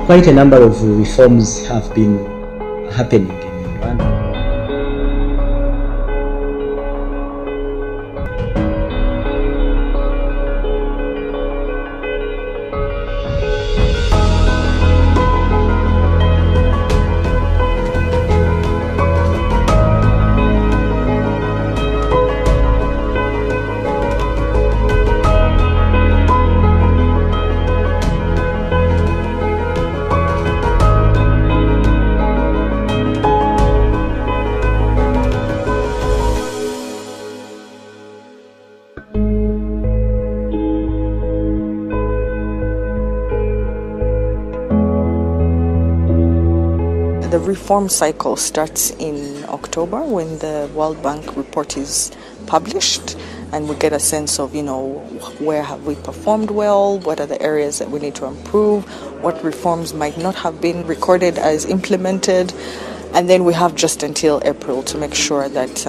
Quite a number of reforms have been happening in Rwanda. The reform cycle starts in October when the World Bank report is published, and we get a sense of, where have we performed well, what are the areas that we need to improve, what reforms might not have been recorded as implemented. And then we have just until April to make sure that,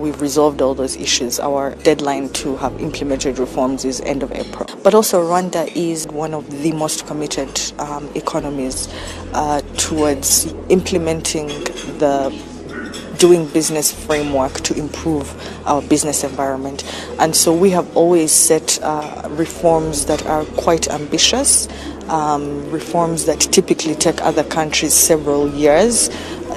we've resolved all those issues. Our deadline to have implemented reforms is end of April. But also Rwanda is one of the most committed economies towards implementing the doing business framework to improve our business environment. And so we have always set reforms that are quite ambitious, reforms that typically take other countries several years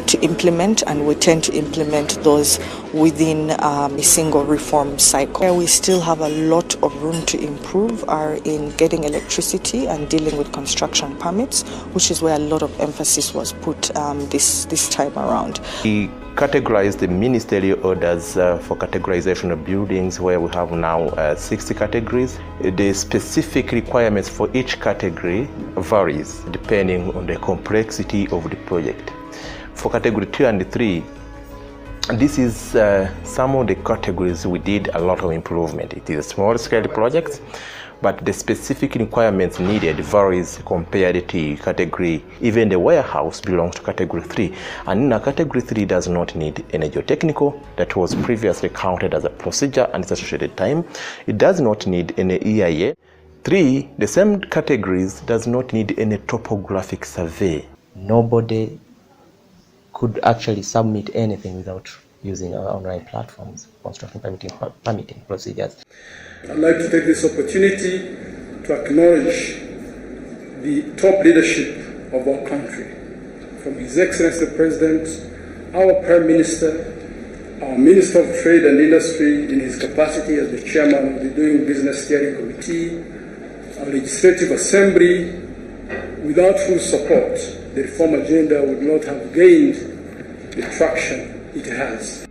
to implement, and we tend to implement those within a single reform cycle. Where we still have a lot of room to improve are in getting electricity and dealing with construction permits, which is where a lot of emphasis was put this time around. We categorize the ministerial orders for categorization of buildings, where we have now 60 categories. The specific requirements for each category varies depending on the complexity of the project. For category 2 and 3, this is some of the categories we did a lot of improvement. It is small scale projects, but the specific requirements needed varies compared to category. Even the warehouse belongs to category 3. And in a category 3 does not need any geotechnical, that was previously counted as a procedure and its associated time. It does not need any EIA. 3, the same categories does not need any topographic survey. Nobody could actually submit anything without using our online platforms, construction permitting procedures. I'd like to take this opportunity to acknowledge the top leadership of our country, from His Excellency the President, our Prime Minister, our Minister of Trade and Industry in his capacity as the Chairman of the Doing Business Steering Committee, our Legislative Assembly. Without full support, the reform agenda would not have gained the traction it has.